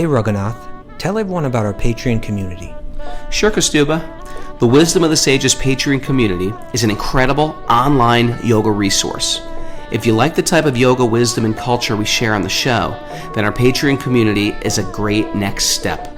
Hey Raghunath, tell everyone about our Patreon community. Sure, Kaustubha. The Wisdom of the Sages Patreon community is an incredible online yoga resource. If you like the type of yoga wisdom and culture we share on the show, then our Patreon community is a great next step.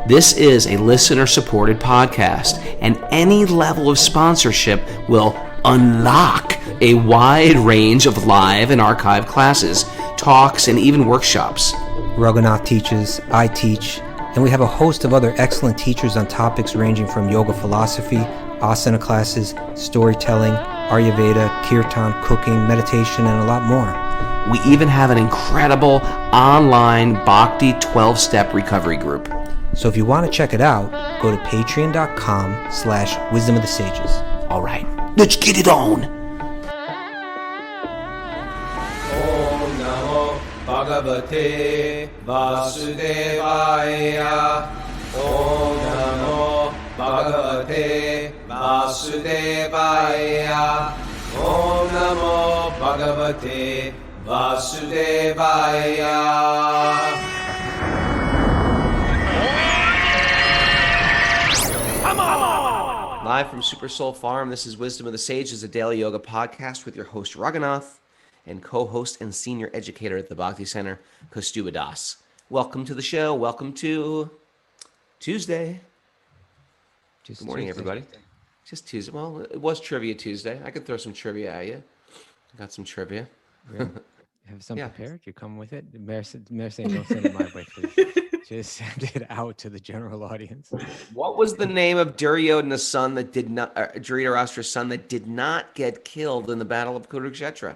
This is a listener-supported podcast, and any level of sponsorship will unlock a wide range of live and archived classes, talks, and even workshops. Raghunath teaches, I teach, and we have a host of other excellent teachers on topics ranging from yoga philosophy, asana classes, storytelling, Ayurveda, kirtan, cooking, meditation, and a lot more. We even have an incredible online Bhakti 12-step recovery group. So if you want to check it out, go to patreon.com/wisdom of the sages. All right, let's get it on. Om Namo Bhagavate Vasudevaya. Om Namo Bhagavate Vasudevaya. Om Namo Bhagavate Vasudevaya. Live from Super Soul Farm, this is Wisdom of the Sages, a daily yoga podcast with your host Raghunath and co-host and senior educator at the Bhakti Center, Kaustubha Das. Welcome to the show. Welcome to Tuesday. Good morning, everybody. Just Tuesday. Well, it was Trivia Tuesday. I could throw some trivia at you. Got some trivia. Really? Have some Yeah. prepared? You come with it? Mayor saying don't send it my way, please. Just send it out to the general audience. What was the name of Duryodhana's son that did not, Dhritarashtra's son that did not get killed in the Battle of Kurukshetra?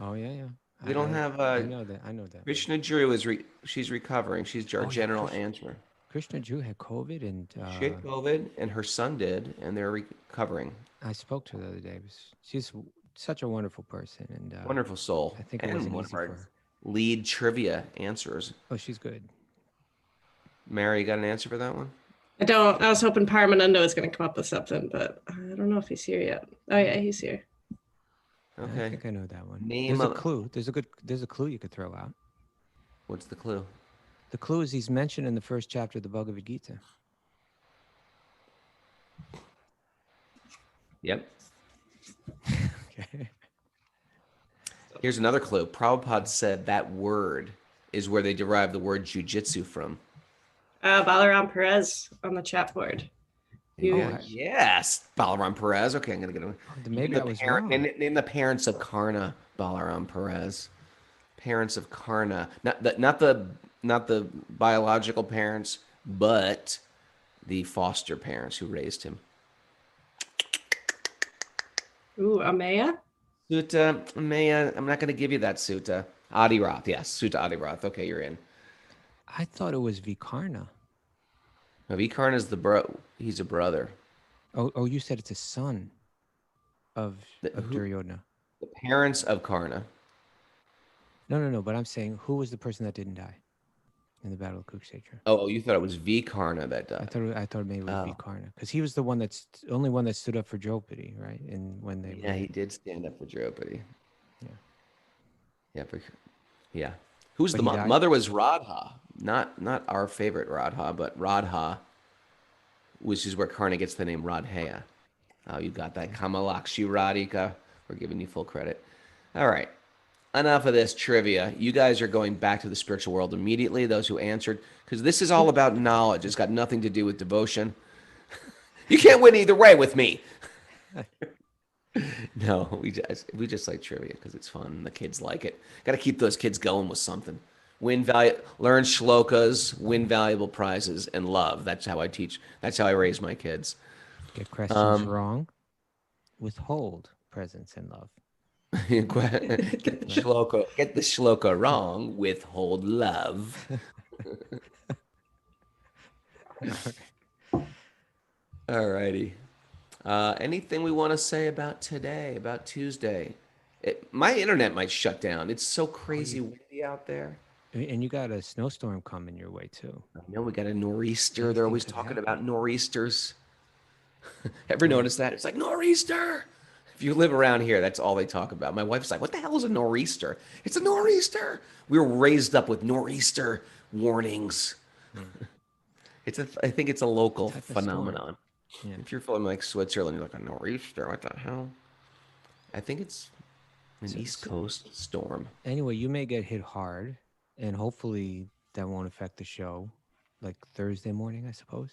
Oh yeah. We don't have. I know that. Krishna Drew is she's recovering. She's our general answer. Krishna Drew had COVID, and She had COVID, and her son did, and they're recovering. I spoke to her the other day. She's such a wonderful person, and Wonderful soul. I think it and wasn't one easy of our for her. lead trivia answers. Oh, she's good. Mary, you got an answer for that one? I don't. I was hoping Paramananda was going to come up with something, but I don't know if he's here yet. Oh yeah, he's here. Okay. I think I know that one. Name There's a of- clue. There's a clue you could throw out. What's the clue? The clue is he's mentioned in the first chapter of the Bhagavad Gita. Yep. Okay. Here's another clue. Prabhupada said that word is where they derive the word jujitsu from. Balaram Perez on the chat board. Yeah. Yes. Balaram Perez. Okay, I'm going to get him. Maybe I was wrong. Name the parents of Karna, Balaram Perez. Parents of Karna. Not the biological parents, but the foster parents who raised him. Ooh, Amaya? Sutta, Maya, I'm not going to give you that Sutta. Adirath, yes. Sutta Adirath. Okay, you're in. I thought it was Vikarna. Now, Vikarna's he's a brother. Oh, you said it's a son of Who- Duryodhana. The parents of Karna. No. But I'm saying, who was the person that didn't die in the Battle of Kurukshetra? Oh, you thought it was Vikarna that died. I thought maybe it was Oh. Vikarna, because he was the only one that stood up for Draupadi, right? And when they Yeah, he did stand up for Draupadi. Yeah. Yeah. Who's But the he mom? died? Mother was Radha. Not our favorite Radha, but Radha, which is where Karna gets the name Radheya. Oh, you got that. Kamalakshi Radhika. We're giving you full credit. All right. Enough of this trivia. You guys are going back to the spiritual world immediately, those who answered, because this is all about knowledge. It's got nothing to do with devotion. You can't win either way with me. No, we just like trivia because it's fun and the kids like it. Got to keep those kids going with something. Learn shlokas, win valuable prizes, and love. That's how I teach. That's how I raise my kids. get questions wrong, withhold presence and love. Get the shloka wrong, withhold love. All righty. Anything we want to say about today, about Tuesday? My internet might shut down. It's so crazy windy out there. And you got a snowstorm coming your way too. I know we got a nor'easter. They're Anything always could talking happen. about nor'easters. Ever notice that? It's like nor'easter. If you live around here, that's all they talk about. My wife's like, what the hell is a nor'easter? It's a nor'easter. We were raised up with nor'easter. warnings. Mm. I think it's a local Type of storm. phenomenon. Yeah. If you're from like Switzerland, you're like a nor'easter. What the hell? I think it's an So- East so- Coast storm. Anyway, you may get hit hard, and hopefully that won't affect the show, like Thursday morning, I suppose.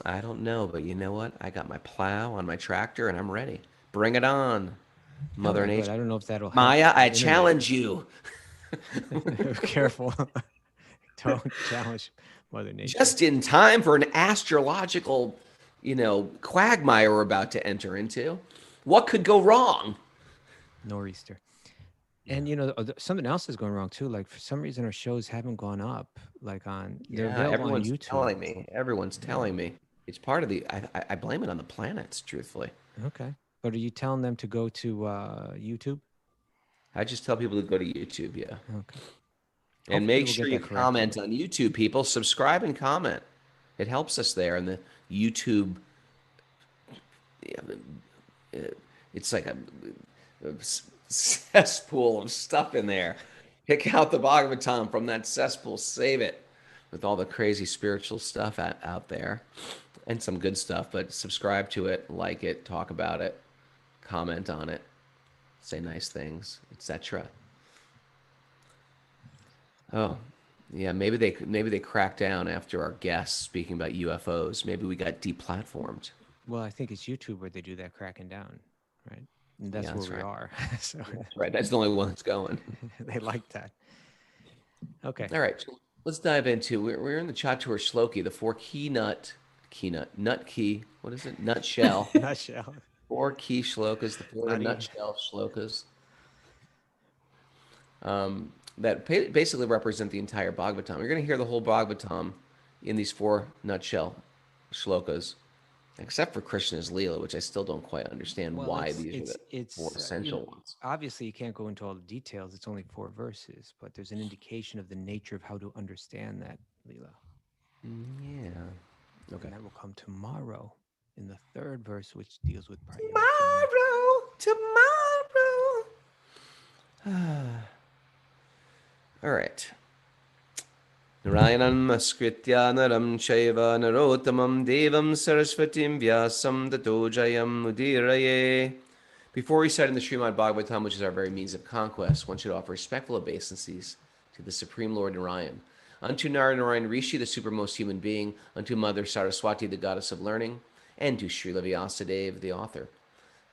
I don't know, but you know what? I got my plow on my tractor and I'm ready. Bring it on, Mother Okay, but Nature. I don't know if that'll help Maya, the I internet. challenge you. Careful. Don't challenge Mother Nature. Just in time for an astrological, quagmire we're about to enter into. What could go wrong? Nor'easter. And something else is going wrong too. Like for some reason our shows haven't gone up. Like they're Yeah, available on everyone's YouTube. telling me. Everyone's telling me. It's part of the. I blame it on the planets, truthfully. Okay. But are you telling them to go to YouTube? I just tell people to go to YouTube, yeah. Okay. And Hopefully make we'll sure get you that corrected. comment on YouTube, people. Subscribe and comment. It helps us there in the YouTube. It's like a cesspool of stuff in there. Pick out the Bhagavatam from that cesspool, save it with all the crazy spiritual stuff out there and some good stuff. But subscribe to it, like it, talk about it, comment on it, say nice things, etc. Oh, yeah. Maybe they cracked down after our guests speaking about UFOs. Maybe we got deplatformed. Well, I think it's YouTube where they do that cracking down, right? And that's Yeah, where that's we right. are. So That's right. That's the only one that's going. they like that. Okay. All right. So let's dive into. We're in the Chatur Shloki, the four nut key. What is it? Nutshell. Nutshell. Four key shlokas, the four Not even- nutshell shlokas. That basically represent the entire Bhagavatam. You're going to hear the whole Bhagavatam in these four nutshell shlokas, except for Krishna's Leela, which I still don't quite understand why these are the four essential ones. Obviously, you can't go into all the details. It's only 4 verses, but there's an indication of the nature of how to understand that Leela. Yeah. Okay. And that will come tomorrow in the 3rd verse, which deals with priority. Tomorrow. All right. Narayanam askritya naram chaiva narottamam devam saraswatim vyasam tato jayam mudiraye. Before reciting the Srimad Bhagavatam, which is our very means of conquest, one should offer respectful obeisances to the Supreme Lord Narayan, unto Narayan Rishi, the supermost human being, unto Mother Saraswati, the goddess of learning, and to Srila Vyasadeva, the author.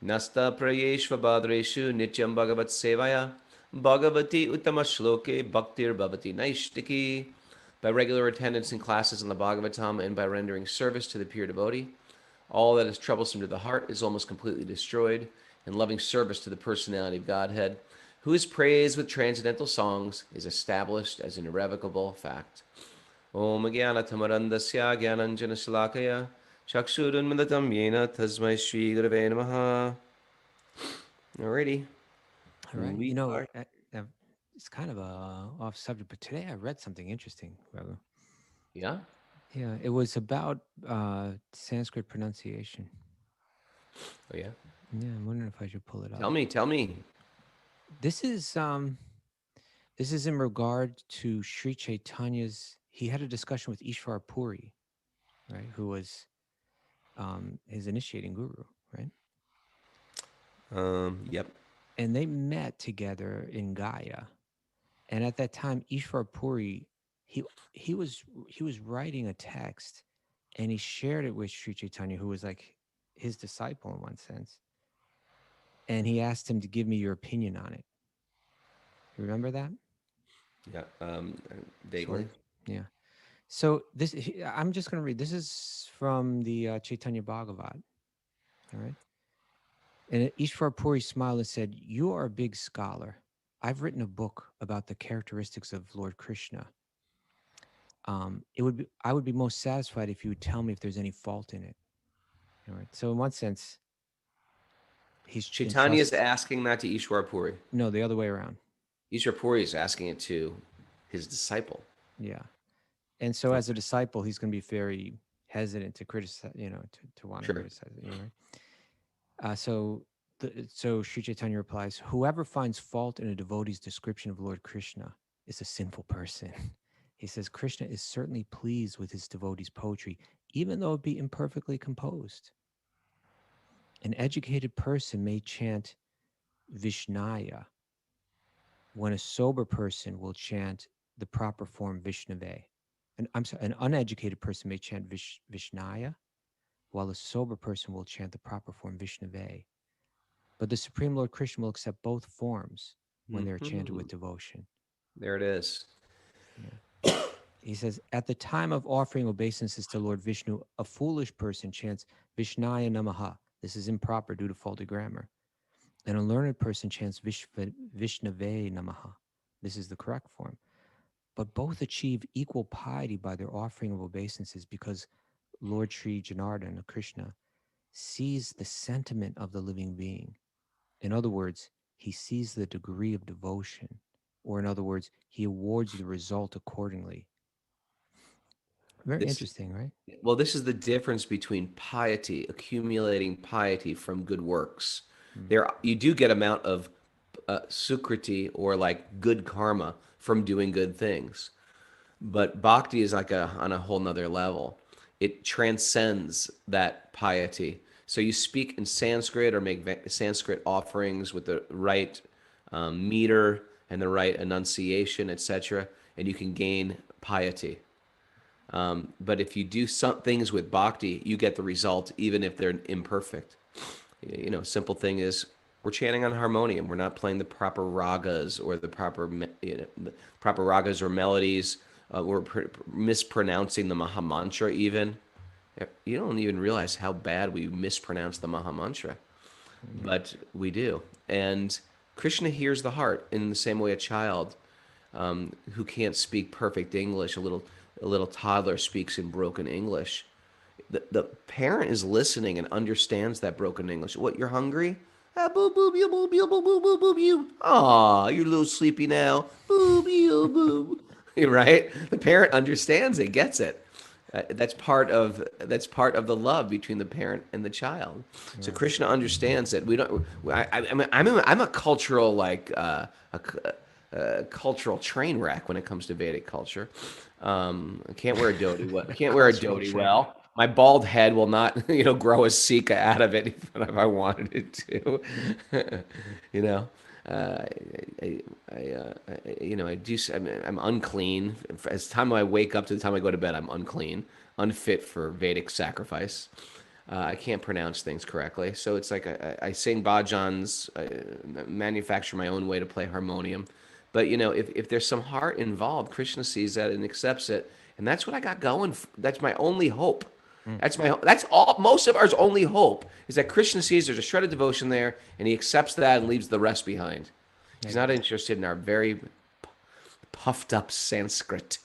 Nasta prayeshva badreshu nityam bhagavat sevaya bhagavati uttama shloke bhaktir bhavati naishtiki. By regular attendance in classes on the Bhagavatam and by rendering service to the pure devotee, all that is troublesome to the heart is almost completely destroyed, and loving service to the personality of Godhead, who is praised with transcendental songs, is established as an irrevocable fact. Om Jnana Tamarandasya Jnananjana Shalakaya Chakshurunmilitam Yena Tasmai Shri Gurave Namaha. Alrighty. All right. We are- It's kind of a off subject, but today I read something interesting, Raghu. Yeah? Yeah, it was about Sanskrit pronunciation. Oh, yeah? Yeah, I'm wondering if I should pull it up. Tell me. This is in regard to Sri Chaitanya's. He had a discussion with Ishvara Puri, right, who was his initiating guru, right? Yep. And they met together in Gaya. And at that time, Ishvara Puri, he was writing a text, and he shared it with Sri Chaitanya, who was like his disciple in one sense. And he asked him to give me your opinion on it. You remember that? Yeah. Vaguely. Sure. Yeah. So I'm just going to read. This is from the Chaitanya Bhagavat. All right. And Ishvara Puri smiled and said, "You are a big scholar. I've written a book about the characteristics of Lord Krishna. I would be most satisfied if you would tell me if there's any fault in it." All right. So in one sense, he's Chaitanya is asking that to Ishwar Puri. No, the other way around. Ishwar Puri is asking it to his disciple. Yeah. And so as a disciple, he's going to be very hesitant to criticize, to want to criticize it, right? So Sri Chaitanya replies, "Whoever finds fault in a devotee's description of Lord Krishna is a sinful person." He says Krishna is certainly pleased with his devotees' poetry, even though it be imperfectly composed. An educated person may chant Vishnaya, when a sober person will chant the proper form Vishnave. An uneducated person may chant Vishnaya, while a sober person will chant the proper form Vishnave. But the Supreme Lord Krishna will accept both forms when they're chanted with devotion. There it is. Yeah. He says, at the time of offering obeisances to Lord Vishnu, a foolish person chants Vishnaya Namaha. This is improper due to faulty grammar. And a learned person chants Vishnave Namaha. This is the correct form. But both achieve equal piety by their offering of obeisances because Lord Sri Janardana, Krishna, sees the sentiment of the living being. In other words, he sees the degree of devotion, or in other words, he awards the result accordingly. Very interesting, right? Well, this is the difference between piety, accumulating piety from good works. There, you do get amount of sukriti, or like good karma, from doing good things. But bhakti is like on a whole nother level. It transcends that piety. So you speak in Sanskrit or make Sanskrit offerings with the right meter and the right enunciation, etc., and you can gain piety. But if you do some things with bhakti, you get the result even if they're imperfect. You know, simple thing is we're chanting on harmonium. We're not playing the proper ragas or the proper proper ragas or melodies. We're mispronouncing the Maha Mantra even. You don't even realize how bad we mispronounce the Maha Mantra, but we do. And Krishna hears the heart in the same way a child who can't speak perfect English, a little toddler speaks in broken English. The parent is listening and understands that broken English. What, you're hungry? Ah, boo boo boo boo boo boo boo boo boo boo. Aw, you're a little sleepy now. Boo boo boo. Right? The parent understands it, gets it. That's part of the love between the parent and the child. So Krishna understands that we don't. I'm a cultural cultural train wreck when it comes to Vedic culture. I can't wear a dhoti. I can't wear a dhoti well. My bald head will not, grow a sika out of it even if I wanted it to. I do. I'm unclean. As the time I wake up to the time I go to bed, I'm unclean, unfit for Vedic sacrifice. I can't pronounce things correctly, so it's like I sing bhajans, I manufacture my own way to play harmonium. But if there's some heart involved, Krishna sees that and accepts it, and that's what I got going. That's my only hope. That's all. Most of our only hope is that Krishna sees there's a shred of devotion there, and he accepts that and leaves the rest behind. He's not interested in our very puffed up Sanskrit.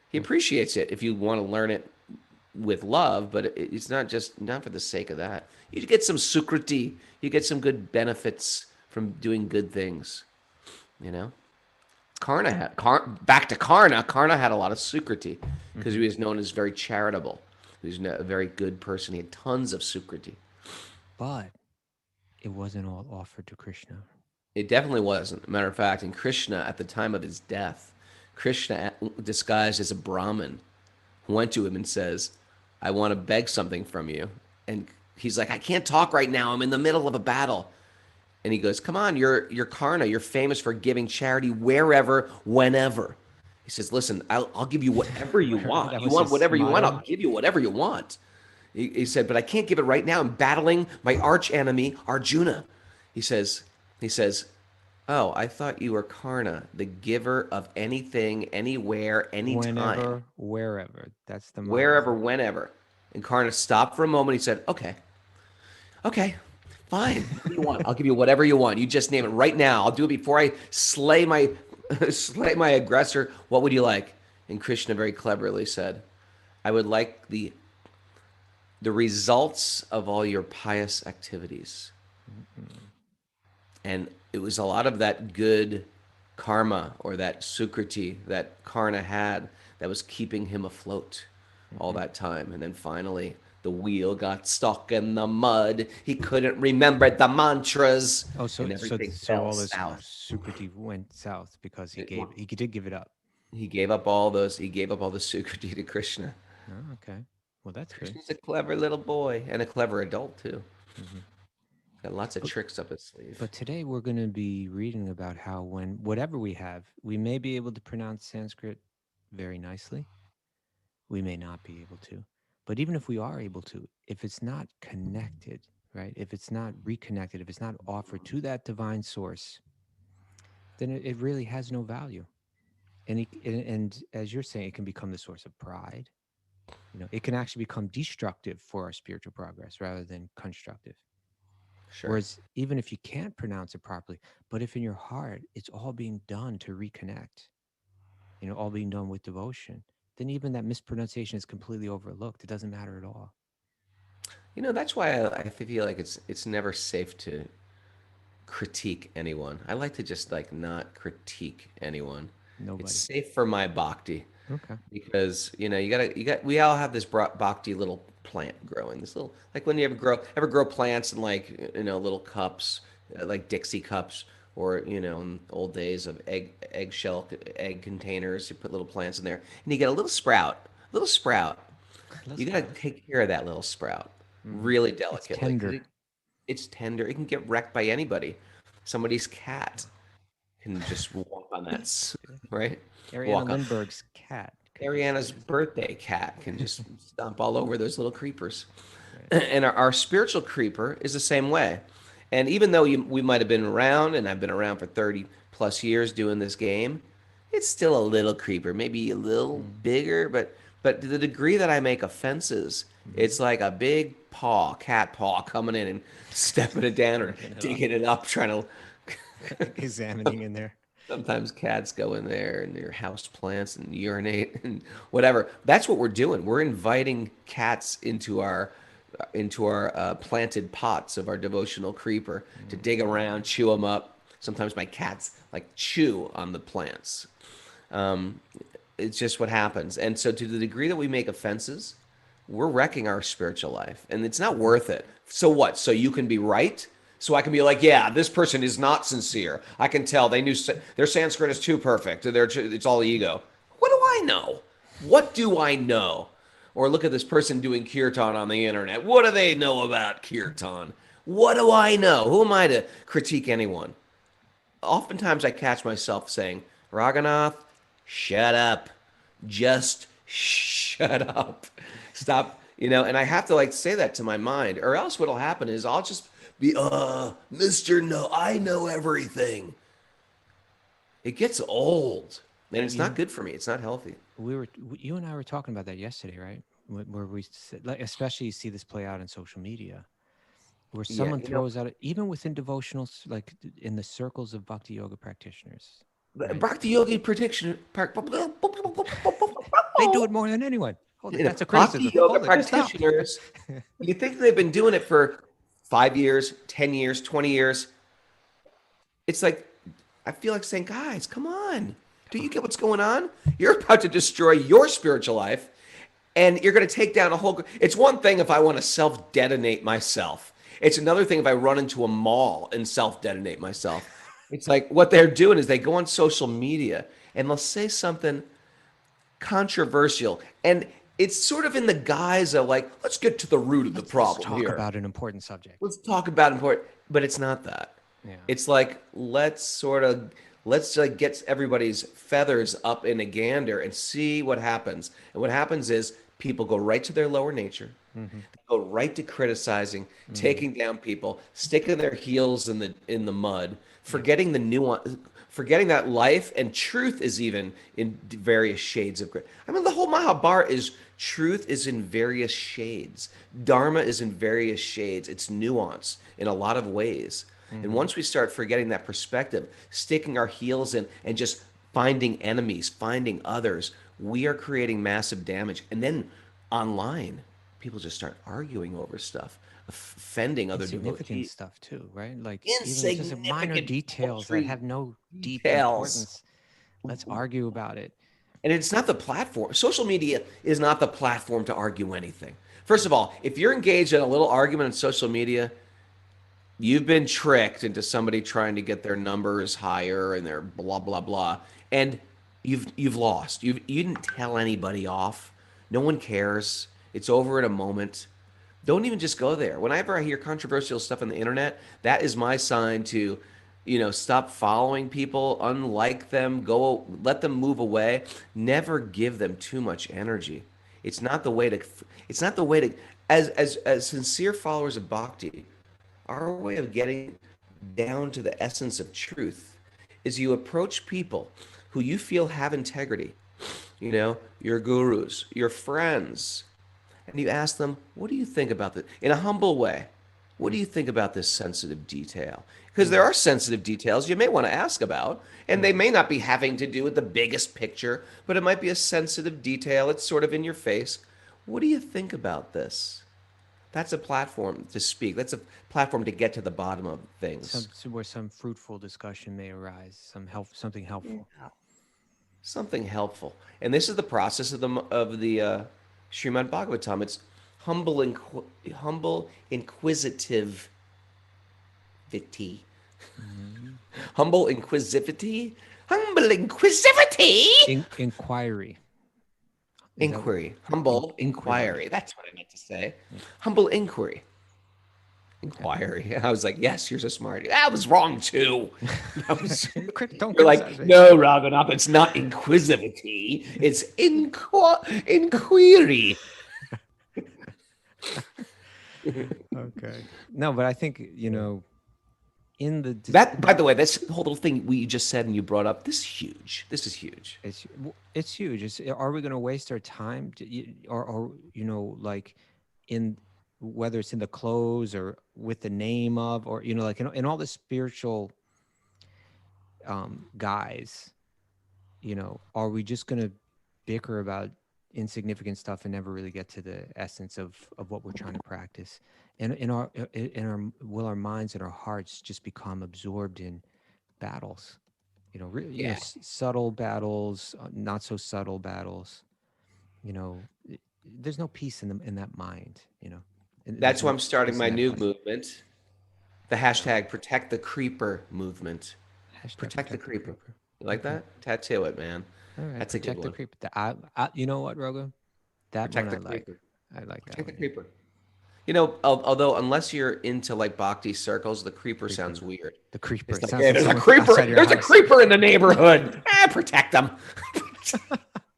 He appreciates it if you want to learn it with love, but it's not for the sake of that. You get some sukriti, you get some good benefits from doing good things. Back to Karna. Karna had a lot of sukriti because he was known as very charitable. He was a very good person. He had tons of sukriti. But it wasn't all offered to Krishna. It definitely wasn't. Matter of fact, in Krishna, at the time of his death, Krishna, disguised as a Brahmin, went to him and says, I want to beg something from you. And he's like, I can't talk right now. I'm in the middle of a battle. And he goes, come on, you're Karna. You're famous for giving charity wherever, whenever. He says, listen, I'll give you whatever you want. You want whatever you want, I'll give you whatever you want. He said, but I can't give it right now. I'm battling my arch enemy, Arjuna. He says, oh, I thought you were Karna, the giver of anything, anywhere, anytime. Whenever, wherever. That's the motto. Wherever, whenever. And Karna stopped for a moment. He said, okay, fine. What do you want? I'll give you whatever you want. You just name it right now. I'll do it before I slay my aggressor. What would you like? And Krishna very cleverly said, I would like the results of all your pious activities. And it was a lot of that good karma or that sukriti that Karna had that was keeping him afloat all that time. And then finally, the wheel got stuck in the mud. He couldn't remember the mantras. Oh, so and everything so fell all this south. sukriti went south because he did give it up. He gave up all those. He gave up all the Sukriti to Krishna. Oh, okay. Well, that's good. Krishna's a clever little boy and a clever adult too. Mhm. Got lots of But, tricks up his sleeve. but today we're going to be reading about how when whatever we have, we may be able to pronounce Sanskrit very nicely. We may not be able to. But even if we are able to, if it's not connected, right? If it's not reconnected, if it's not offered to that divine source, then it really has no value. And as you're saying, it can become the source of pride. It can actually become destructive for our spiritual progress rather than constructive. Sure. Whereas even if you can't pronounce it properly, but if in your heart it's all being done to reconnect, all being done with devotion, then even that mispronunciation is completely overlooked. It doesn't matter at all. That's why I feel like it's never safe to critique anyone. I like to just like not critique anyone. It's Nobody. safe for my bhakti Okay. because we all have this bhakti little plant growing. This little like when you ever grow plants in like little cups, like Dixie cups, or in old days of egg containers, you put little plants in there and you get a little sprout, little sprout. Let's You got to go. take care of that little sprout Mhm. really It's delicately because tender. it's tender. It can get wrecked by anybody. Somebody's cat can just walk on that, right? Ariana Walk on. Lindbergh's cat could Ariana's just. birthday cat can just stomp all over those little creepers. Right. And our spiritual creeper is the same way. And even though we might have been around, and I've been around for 30 plus years doing this game, it's still a little creeper, maybe a little bigger, but to the degree that I make offenses, it's like a big cat paw coming in and stepping it down or Ripping it off. digging it up, trying to. Examining in there. Sometimes cats go in there and their house plants and urinate and whatever. That's what we're doing. We're inviting cats into our planted pots of our devotional creeper to dig around, chew them up. Sometimes my cats like chew on the plants. Um, it's just what happens. And so, to the degree that we make offenses, we're wrecking our spiritual life, and it's not worth it. So what? So you can be right. So I can be like, yeah, this person is not sincere. I can tell they knew their Sanskrit is too perfect. It's all ego. What do I know? What do I know? Or look at this person doing kirtan on the internet. What do they know about kirtan? What do I know? Who am I to critique anyone? Oftentimes I catch myself saying, Raghunath, shut up. Just shut up. Stop. And I have to like say that to my mind, or else what'll happen is I'll just be, Mr. No, I know everything. It gets old, and it's not good for me. It's not healthy. You and I were talking about that yesterday, right? Where we said, like, especially you see this play out in social media, where Yeah, someone throws out, even within devotionals, like in the circles of bhakti yoga practitioners, right? Bhakti-yogi prediction. They do it more than anyone. Hold it. That's a Bhakti criticism. yoga Hold it. Stop. practitioners. You think they've been doing it for 5 years, 10 years, 20 years? It's like, I feel like saying, guys, come on. Do you get what's going on? You're about to destroy your spiritual life, and you're going to take down a whole. It's one thing if I want to self detonate myself, it's another thing if I run into a mall and self detonate myself. It's like what they're doing is they go on social media and they'll say something controversial, and it's sort of in the guise of like, let's get to the root of the Let's problem talk here. about an important subject. Let's talk about important, but it's not that. Yeah. It's like let's like get everybody's feathers up in a gander and see what happens. And what happens is people go right to their lower nature. Mm-hmm. They go right to criticizing, taking down people, sticking their heels in the mud, forgetting the nuance, forgetting that life and truth is even in various shades of gray. I mean, the whole Mahabharata is truth is in various shades. Dharma is in various shades. It's nuance in a lot of ways. And once we start forgetting that perspective, sticking our heels in and just finding enemies, finding others, we are creating massive damage. And then online, people just start arguing over stuff, offending other Insignificant devotees. stuff too, right? Like even just minor Insignificant details that paltry have no deep details. importance. Let's argue about it. And it's not the platform. Social media is not the platform to argue anything. First of all, if you're engaged in a little argument on social media, you've been tricked into somebody trying to get their numbers higher and their blah, blah, blah. And you've lost. You didn't tell anybody off. No one cares. It's over in a moment. Don't even just go there. Whenever I hear controversial stuff on the internet, that is my sign to, stop following people, unlike them, go let them move away. Never give them too much energy. It's not the way to. It's not the way to. As sincere followers of Bhakti, our way of getting down to the essence of truth is you approach people who you feel have integrity, your gurus, your friends, and you ask them, what do you think about this? In a humble way, what do you think about this sensitive detail? Because there are sensitive details you may want to ask about, and they may not be having to do with the biggest picture, but it might be a sensitive detail. It's sort of in your face. What do you think about this? That's a platform to speak. That's a platform to get to the bottom of things. Where some fruitful discussion may arise, something helpful. Something helpful. And this is the process of the Srimad Bhagavatam. It's humble inquisitivity. Humble inquisitivity. Humble inquisitivity. Inquiry. Inquiry. Humble inquiry. That's what I meant to say. Humble inquiry. Inquiry. I was like, yes, you're so smart. That was wrong too. Don't You're like, no, Raghunath, it's not inquisitivity. It's inquiry. Okay. No, but I think, in the That, by the way, that's the whole little thing we just said and you brought up. This is huge. This is huge. It's huge. Are we going to waste our time or like in whether it's in the clothes or with the name of, or like in all the spiritual guys, are we just going to bicker about insignificant stuff and never really get to the essence of what we're trying to practice? And will our minds and our hearts just become absorbed in battles? Subtle battles, not so subtle battles. There's no peace in that mind. That's why I'm starting my new movement, the hashtag Protect the Creeper movement. Protect the Creeper. You like that? Tattoo it, man. All right, that's a good one. Protect the Creeper. You know what, Rogo? That Protect one the I like. Creeper. I like that. Protect the Creeper. Although unless you're into like Bhakti circles, the creeper sounds weird. The creeper. Like, hey, there's a creeper. There's a creeper in the neighborhood. Protect them.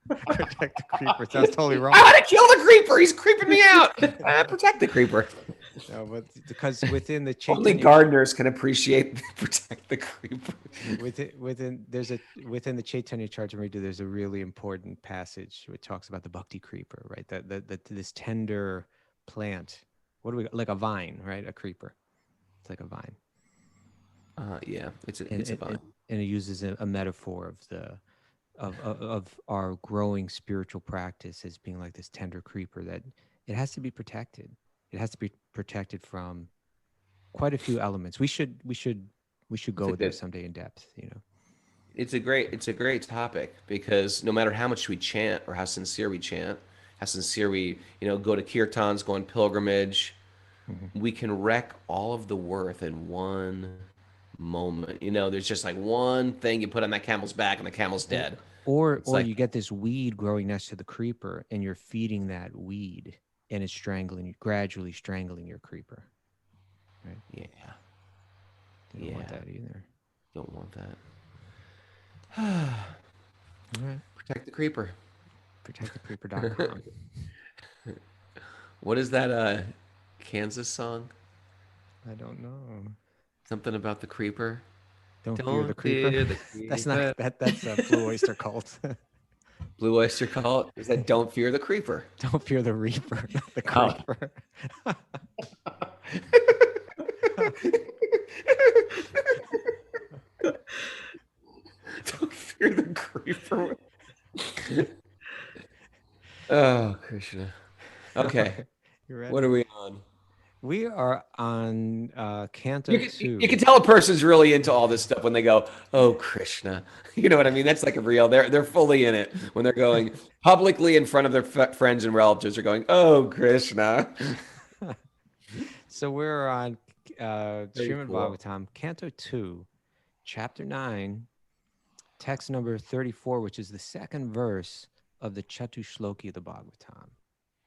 Protect the creeper. Sounds totally wrong. I want to kill the creeper. He's creeping me out. Protect the creeper. No, but because within the only gardeners can appreciate protect the creeper. Within the Chaitanya Charitamrita, there's a really important passage which talks about the Bhakti creeper, right? That this tender plant. What do we like a vine, right? A creeper. It's like a vine. Yeah, it's a vine. And it uses a metaphor of our growing spiritual practice as being like this tender creeper that it has to be protected. It has to be protected from quite a few elements. We should go there someday in depth. It's a great topic because no matter how much we chant or how sincere we chant, how sincere we go to kirtans, go on pilgrimage, we can wreck all of the worth in one moment. There's just like one thing you put on that camel's back and the camel's dead. Or you get this weed growing next to the creeper and you're feeding that weed and it's gradually strangling your creeper. Right? Yeah. You don't want that either. Don't want that. All right. Protect the creeper. ProtectTheCreeper.com. What is that Kansas song? I don't know. Something about the creeper. Don't fear the creeper. That's not that's a Blue Oyster Cult. Blue Oyster Cult? Is that Don't Fear the Creeper? Don't fear the reaper, not the creeper. Don't fear the creeper. Oh, Krishna. Okay. What are we on? We are on Canto 2. You can tell a person's really into all this stuff when they go, "Oh, Krishna." You know what I mean? That's like a real. They're fully in it when they're going publicly in front of their friends and relatives. They're going, "Oh, Krishna." So we're on Srimad Bhagavatam, Canto 2, Chapter 9, text number 34, which is the second verse of the Chatushloki of the Bhagavatam.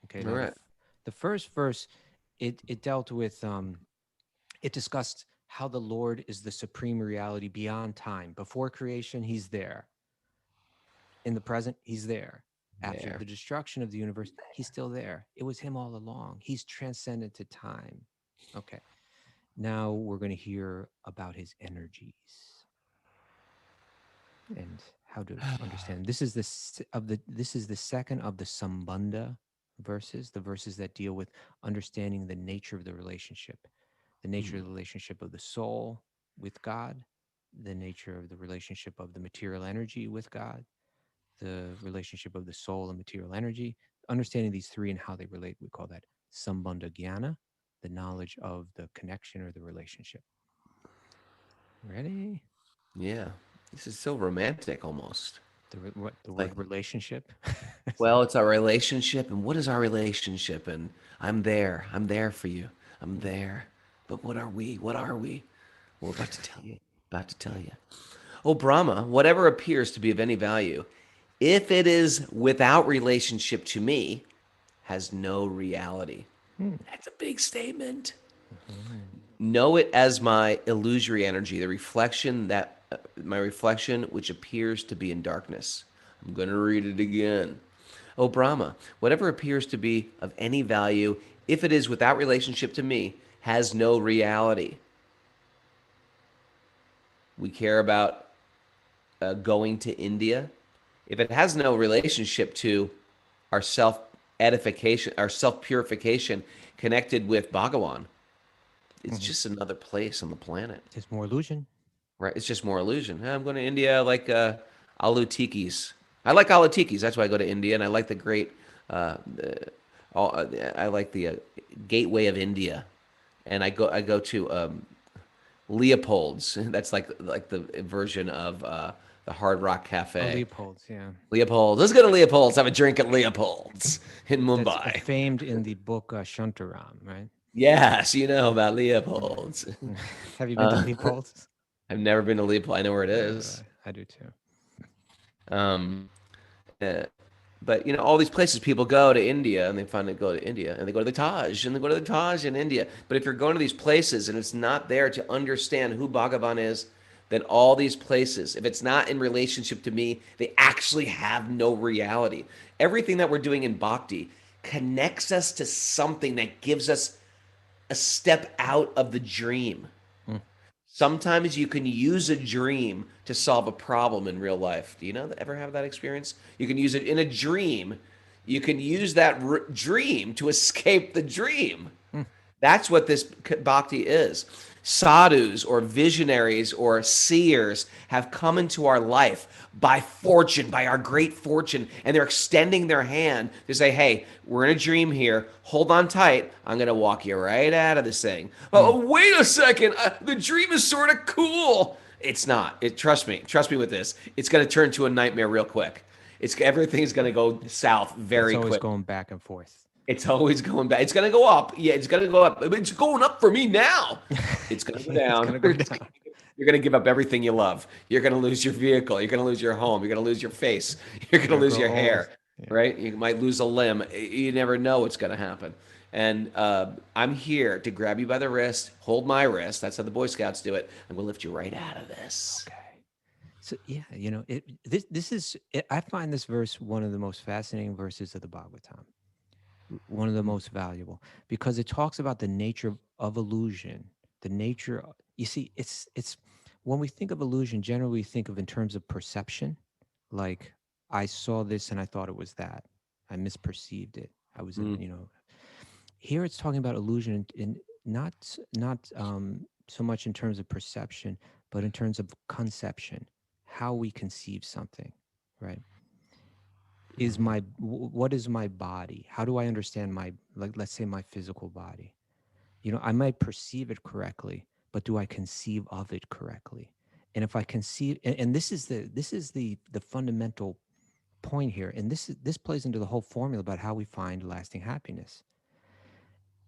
Okay, All now right. the first verse, it dealt with, it discussed how the Lord is the supreme reality beyond time. Before creation, he's there. In the present, he's there. After There. the destruction of the universe, he's still there. It was him all along. He's transcendent to time. Okay. Now we're going to hear about his energies and how to understand. This is this is the second of the Sambandha verses, the verses that deal with understanding the nature of the relationship, the nature of the relationship of the soul with God, the nature of the relationship of the material energy with God, the relationship of the soul and material energy. Understanding these three and how they relate, we call that Sambandha Jnana, the knowledge of the connection or the relationship. Ready? Yeah. This is so romantic almost. What the Like, word relationship? well, it's our relationship, and what is our relationship? And I'm there. I'm there for you. I'm there. But what are we? What are we? We're about to tell you. About to tell you. O Brahma, whatever appears to be of any value, if it is without relationship to me, has no reality. That's a big statement. Know it as my illusory energy, the reflection that my reflection which appears to be in darkness. I'm going to read it again. O Brahma, whatever appears to be of any value, if it is without relationship to me, has no reality. We care about going to India. If it has no relationship to our self edification, our self purification connected with Bhagawan, it's just another place on the planet. It's more illusion. Right? It's just more illusion. I'm going to India. I like aloo tikis. I like aloo tikis. That's why I go to India, and I like the great. I like the gateway of India, and I go to Leopold's. That's like the version of the Hard Rock Cafe. Leopold's, yeah. Leopold's. Let's go to Leopold's. Have a drink at Leopold's in That's Mumbai. famed in the book Shantaram, right? Yes, you know about Leopold's. Have you been to Leopold's? I've never been to Leopold. I know where it is. I do too. Um, uh, but you know, all these places people go to India and they finally go to India and they go to the Taj and they go to the Taj in India. But if you're going to these places and it's not there to understand who Bhagavan is, then all these places, if it's not in relationship to me, they actually have no reality. Everything that we're doing in bhakti connects us to something that gives us a step out of the dream. Sometimes you can use a dream to solve a problem in real life. Do you know ever have that experience? You can use it in a dream. You can use that dream to escape the dream. That's what this bhakti is. Sadhus or visionaries or seers have come into our life by fortune, by our great fortune, and they're extending their hand to say, hey, we're in a dream here. Hold on tight. I'm going to walk you right out of this thing. Oh, wait a second. The dream is sort of cool. It's not. Trust me. Trust me with this. It's going to turn to a nightmare real quick. Everything's going to go south very It's always quick. going back and forth. It's always going back. It's going to go up. Yeah, it's going to go up. It's going up for me now. It's going to go down. It's gonna go down. You're going to give up everything you love. You're going to lose your vehicle. You're going to lose your home. You're going to lose your face. You're going to lose your grow hair, old. Yeah. right? You might lose a limb. You never know what's going to happen. And I'm here to grab you by the wrist, hold my wrist. That's how the Boy Scouts do it. I'm going to lift you right out of this. Okay. So yeah, you know, I find this verse one of the most fascinating verses of the Bhagavatam. One of the most valuable because it talks about the nature of illusion, the nature. You see, it's when we think of illusion, generally we think of in terms of perception, like I saw this and I thought it was that. I misperceived it. I was, you know. Here it's talking about illusion in not so much in terms of perception, but in terms of conception, how we conceive something, right? What is my body? How do I understand let's say my physical body? You know, I might perceive it correctly, but do I conceive of it correctly? And if I conceive, and this is the fundamental point here, and this plays into the whole formula about how we find lasting happiness.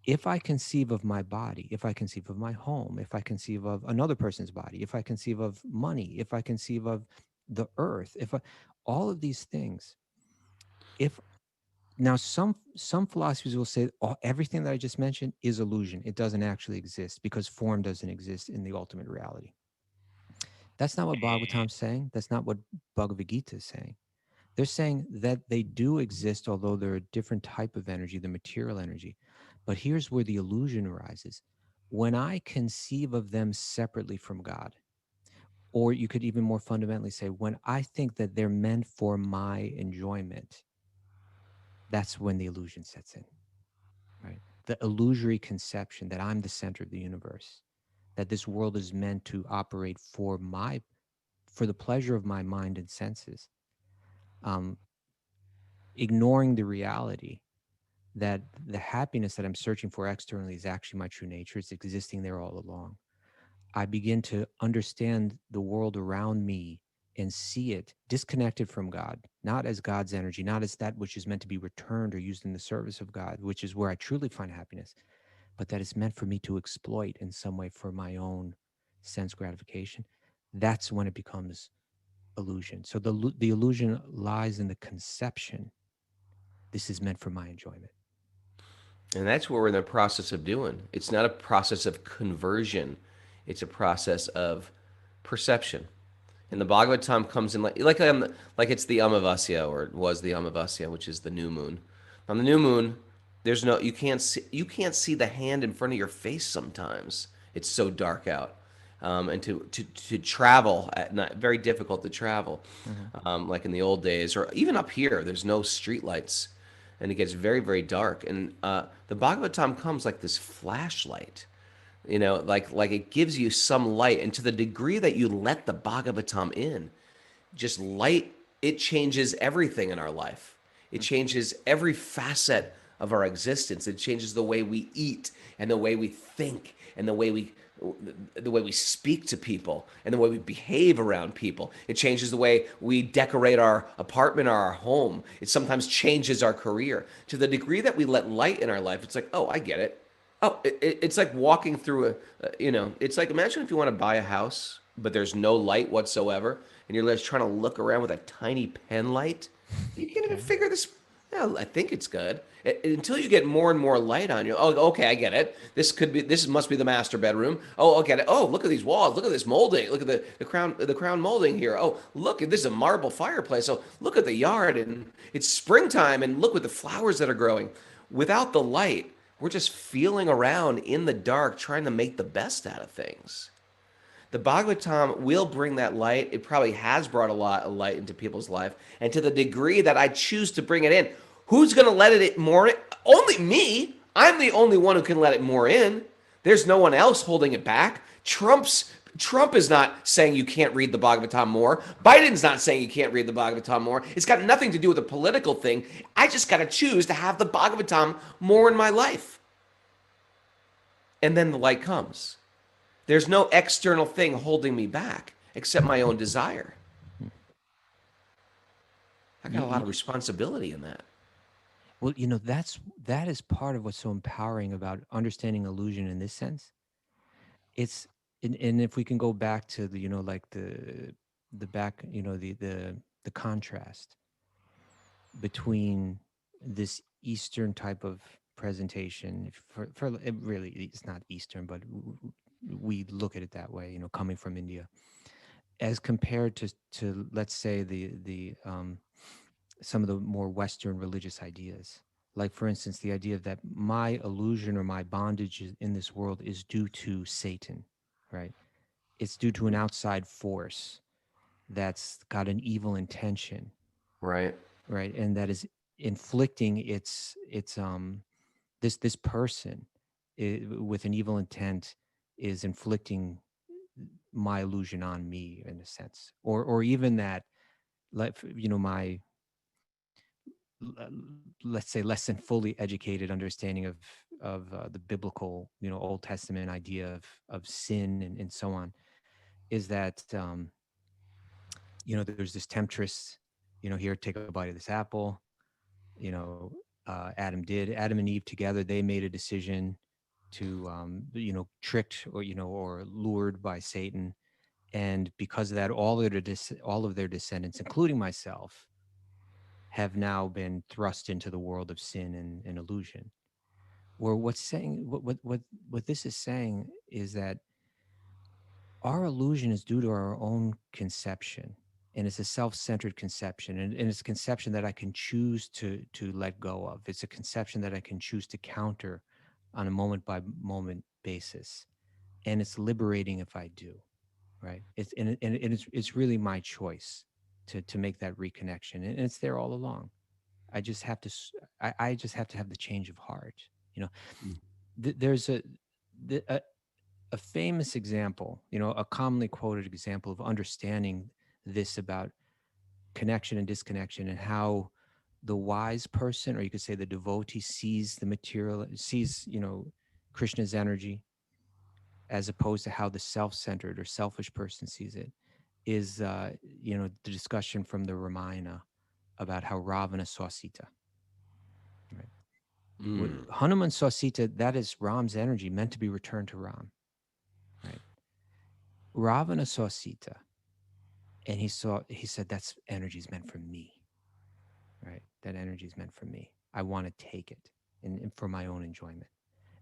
If I conceive of my body, if I conceive of my home, if I conceive of another person's body, if I conceive of money, if I conceive of the earth, if all of these things, if now some philosophies will say everything that I just mentioned is illusion. It doesn't actually exist because form doesn't exist in the ultimate reality. That's not what Bhagavatam's saying. That's not what Bhagavad Gita is saying. They're saying that they do exist, although they're a different type of energy, the material energy. But here's where the illusion arises. When I conceive of them separately from God, or you could even more fundamentally say, when I think that they're meant for my enjoyment, that's when the illusion sets in, right? The illusory conception that I'm the center of the universe, that this world is meant to operate for the pleasure of my mind and senses, ignoring the reality that the happiness that I'm searching for externally is actually my true nature. It's existing there all along. I begin to understand the world around me and see it disconnected from God, not as God's energy, not as that which is meant to be returned or used in the service of God, which is where I truly find happiness, but that it's meant for me to exploit in some way for my own sense gratification. That's when it becomes illusion. So the illusion lies in the conception. This is meant for my enjoyment. And that's what we're in the process of doing. It's not a process of conversion. It's a process of perception. And the Bhagavatam comes in like it's the Amavasya, or it was the Amavasya, which is the new moon. On the new moon, there's no you can't see the hand in front of your face sometimes. It's so dark out. And to travel at night, very difficult to travel, like in the old days, or even up here, there's no street lights, and it gets very, very dark. And the Bhagavatam comes like this flashlight, like it gives you some light. And to the degree that you let the Bhagavatam in, just light, it changes everything in our life. It changes every facet of our existence. It changes the way we eat and the way we think and the way we speak to people and the way we behave around people. It changes the way we decorate our apartment or our home. It sometimes changes our career. To the degree that we let light in our life, it's like, oh, I get it. Oh, it's like walking through it's like, imagine if you want to buy a house, but there's no light whatsoever, and you're just trying to look around with a tiny pen light. You can't even figure this. Yeah, I think it's good. Until you get more and more light on you. Oh, okay, I get it. This must be the master bedroom. Oh, okay. Oh, look at these walls. Look at this molding. Look at the crown molding here. Oh, look, this is a marble fireplace. Oh, look at the yard, and it's springtime, and look at the flowers that are growing. Without the light, we're just feeling around in the dark, trying to make the best out of things. The Bhagavatam will bring that light. It probably has brought a lot of light into people's life. And to the degree that I choose to bring it in, who's going to let it more in? Only me. I'm the only one who can let it more in. There's no one else holding it back. Trump is not saying you can't read the Bhagavatam more. Biden's not saying you can't read the Bhagavatam more. It's got nothing to do with a political thing. I just got to choose to have the Bhagavatam more in my life. And then the light comes. There's no external thing holding me back except my own desire. I got a lot of responsibility in that. Well, that is part of what's so empowering about understanding illusion in this sense. It's and if we can go back to the like the back the contrast between this Eastern type of presentation for it really, it's not Eastern, but we look at it that way, coming from India, as compared to let's say the some of the more Western religious ideas. Like, for instance, the idea that my illusion or my bondage in this world is due to Satan, right? It's due to an outside force that's got an evil intention, Right. right? And that is inflicting this person with an evil intent is inflicting my illusion on me in a sense, or even that, like, my let's say less than fully educated understanding of the biblical Old Testament idea of sin and so on, is that there's this temptress, here, take a bite of this apple. Adam and Eve together, they made a decision to tricked or lured by Satan, And because of that, all of their descendants, including myself, have now been thrust into the world of sin and illusion. Where what this is saying is that our illusion is due to our own conception, and it's a self-centered conception, and it's a conception that I can choose to let go of. It's a conception that I can choose to counter on a moment by moment basis, and it's liberating if I do. Right? It's really my choice to make that reconnection, and it's there all along. I just have to I just have to have the change of heart. You know, there's a famous example, a commonly quoted example of understanding this about connection and disconnection, and how the wise person, or you could say the devotee, sees the material, sees, Krishna's energy, as opposed to how the self-centered or selfish person sees it, is, the discussion from the Ramayana about how Ravana saw Sita. Right? Hanuman saw Sita, that is Ram's energy meant to be returned to Ram. Right? Ravana saw Sita, and he said, that's energy is meant for me. Right? That energy is meant for me. I want to take it and for my own enjoyment.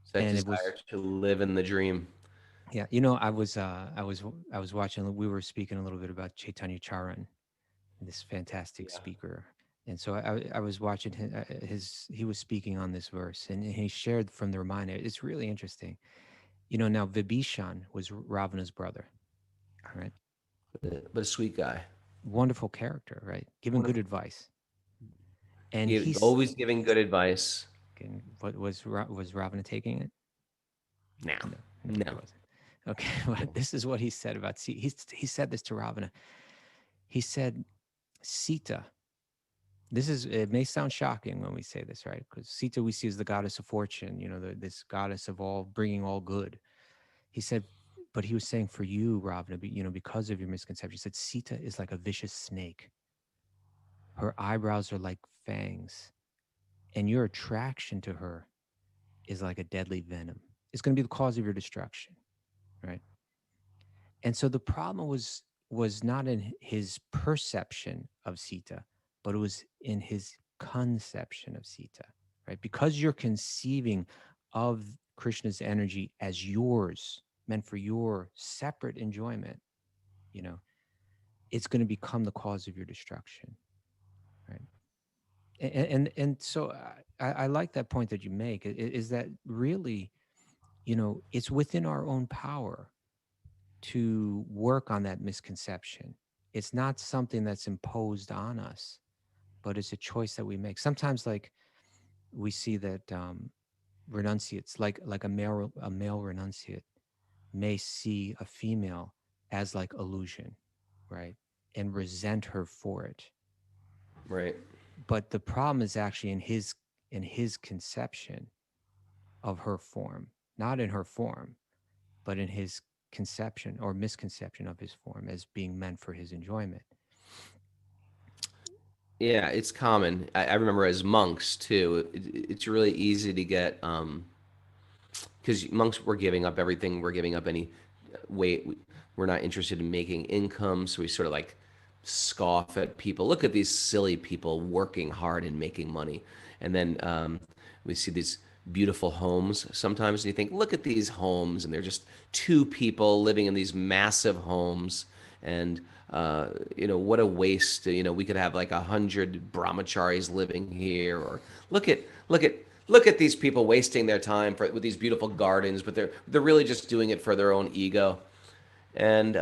It's that And it desire was, to live in the dream. yeah, I was watching, we were speaking a little bit about Chaitanya Charan, this fantastic speaker. And so I was watching he was speaking on this verse, and he shared from the Ramayana. It's really interesting. Now Vibhishan was Ravana's brother. All right. But a sweet guy. Wonderful character, right? Giving good advice. And Always giving good advice. what was Ravana taking it? No. No, he wasn't. Okay, well, this is what he said about Sita. He said this to Ravana. He said, Sita, it may sound shocking when we say this, right? Because Sita we see as the goddess of fortune, this goddess of all, bringing all good. He said, but he was saying for you, Ravana, because of your misconception, he said Sita is like a vicious snake. Her eyebrows are like fangs, and your attraction to her is like a deadly venom. It's going to be the cause of your destruction, right? And so the problem was not in his perception of Sita, but it was in his conception of Sita, right? Because you're conceiving of Krishna's energy as yours, meant for your separate enjoyment, it's going to become the cause of your destruction, right? And so I like that point that you make, is that really, it's within our own power to work on that misconception. It's not something that's imposed on us, but it's a choice that we make. Sometimes, like, we see that renunciates, like a male renunciate may see a female as like illusion, right, and resent her for it. Right. But the problem is actually in his conception of her form, not in her form, but in his conception or misconception of his form as being meant for his enjoyment. Yeah, it's common. I remember as monks too. It's really easy to get because monks were giving up everything. We're giving up any weight. We're not interested in making income, so we sort of like scoff at people. Look at these silly people working hard and making money, and then we see these beautiful homes sometimes, and you think, look at these homes, and they're just two people living in these massive homes, and what a waste. We could have like 100 brahmacharis living here, or look at these people wasting their time with these beautiful gardens, but they're really just doing it for their own ego. And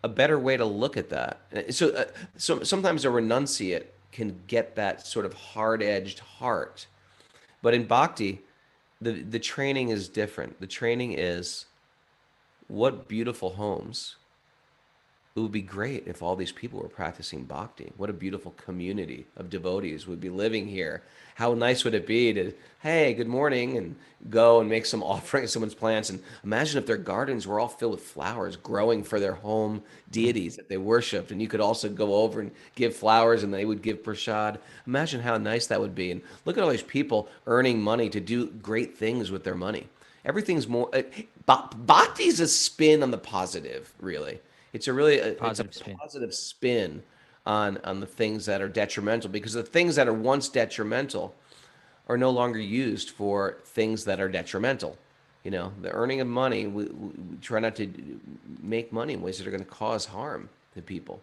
a better way to look at that. So sometimes a renunciate can get that sort of hard-edged heart, but in bhakti, the training is different. The training is, what beautiful homes. It would be great if all these people were practicing bhakti. What a beautiful community of devotees would be living here. How nice would it be to, hey, good morning, and go and make some offering of someone's plants. And imagine if their gardens were all filled with flowers growing for their home deities that they worshipped. And you could also go over and give flowers, and they would give prasad. Imagine how nice that would be. And look at all these people earning money to do great things with their money. Everything's more. Bhakti's a spin on the positive, really. It's a really it's a Positive spin. positive spin on the things that are detrimental, because the things that are once detrimental are no longer used for things that are detrimental. You know, the earning of money, we try not to make money in ways that are going to cause harm to people,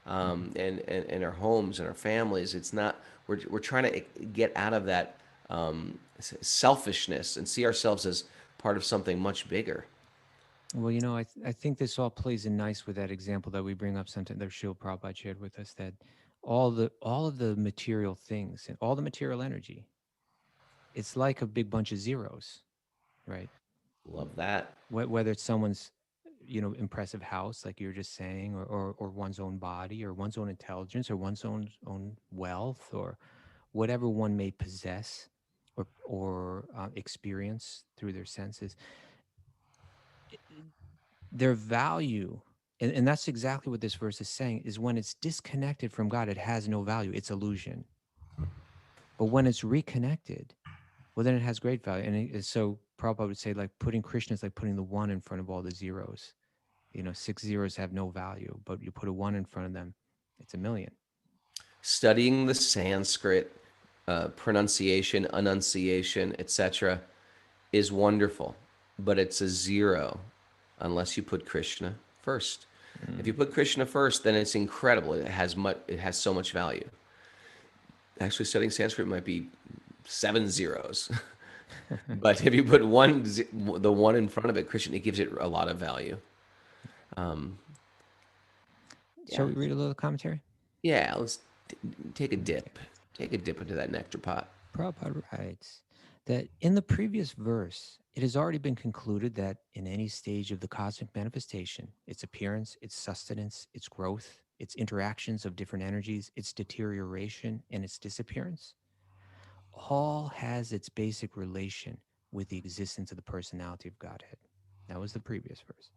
and our homes and our families. It's not, we're trying to get out of that selfishness and see ourselves as part of something much bigger. Well, you know, I think this all plays in nice with that example that we bring up sometimes that Srila Prabhupada shared with us, that all of the material things and all the material energy, it's like a big bunch of zeros, right? Love that. Whether it's someone's, you know, impressive house, like you were just saying, or one's own body, or one's own intelligence, or one's own wealth, or whatever one may possess or experience through their senses, their value, and that's exactly what this verse is saying, is when it's disconnected from God, it has no value. It's illusion. But when it's reconnected, well, then it has great value. And so Prabhupada would say, like, putting Krishna is like putting the one in front of all the zeros. You know, 6 zeros have no value, but you put a one in front of them, it's a million. Studying the Sanskrit pronunciation, enunciation, etc., is wonderful, but it's a zero unless you put Krishna first. If you put Krishna first, then it's incredible. It has so much value. Actually, studying Sanskrit might be 7 zeros, but if you put the one in front of it, Krishna, it gives it a lot of value. Shall we read a little commentary? Yeah, let's take a dip. Take a dip into that nectar pot. Prabhupada writes that in the previous verse, it has already been concluded that in any stage of the cosmic manifestation, its appearance, its sustenance, its growth, its interactions of different energies, its deterioration, and its disappearance, all has its basic relation with the existence of the personality of Godhead. That was the previous verse.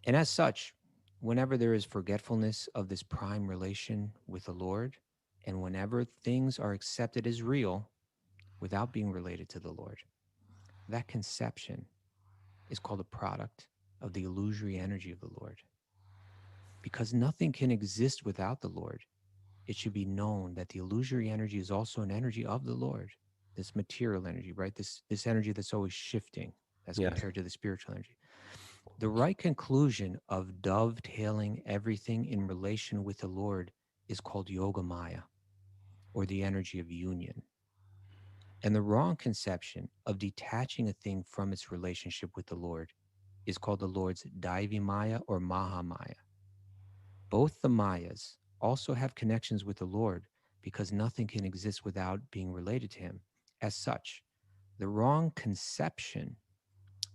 And as such, whenever there is forgetfulness of this prime relation with the Lord, and whenever things are accepted as real without being related to the Lord, that conception is called a product of the illusory energy of the Lord. Because nothing can exist without the Lord, it should be known that the illusory energy is also an energy of the Lord, this material energy, right? This energy that's always shifting as Yes. compared to the spiritual energy. The right conclusion of dovetailing everything in relation with the Lord is called Yoga Maya, or the energy of union. And the wrong conception of detaching a thing from its relationship with the Lord is called the Lord's Daivi Maya or Maha Maya. Both the Mayas also have connections with the Lord because nothing can exist without being related to him. As such, the wrong conception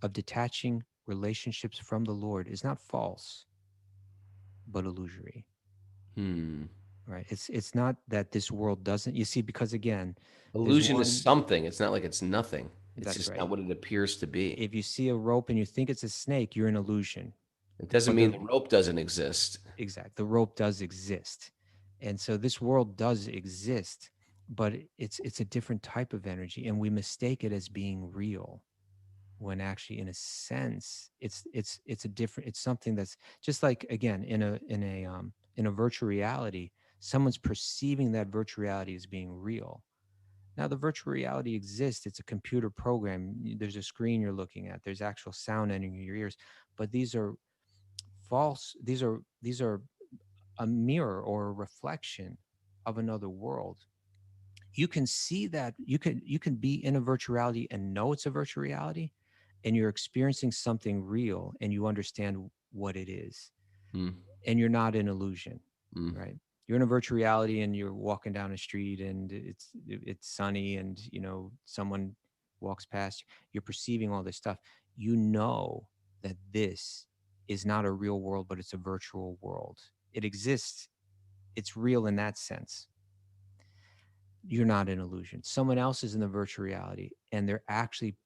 of detaching relationships from the Lord is not false, but illusory. Right? It's not that this world doesn't. You see, because again, Illusion is something. It's not like it's nothing. It's That's just right. not what it appears to be. If you see a rope and you think it's a snake, you're an illusion. It doesn't But mean the rope doesn't exist. exact, the rope does exist, and so this world does exist, but it's a different type of energy, and we mistake it as being real, when actually, in a sense, it's a different. It's something that's just like, again, in a virtual reality, someone's perceiving that virtual reality as being real. Now, the virtual reality exists. It's a computer program. There's a screen you're looking at. There's actual sound entering your ears, but these are false. These are a mirror or a reflection of another world. You can see that you can be in a virtual reality and know it's a virtual reality, and you're experiencing something real, and you understand what it is, and you're not an illusion, right? You're in a virtual reality and you're walking down a street and it's sunny, and you know someone walks past. You're perceiving all this stuff. You know that this is not a real world, but it's a virtual world. It exists. It's real in that sense. You're not an illusion. Someone else is in the virtual reality, and they're actually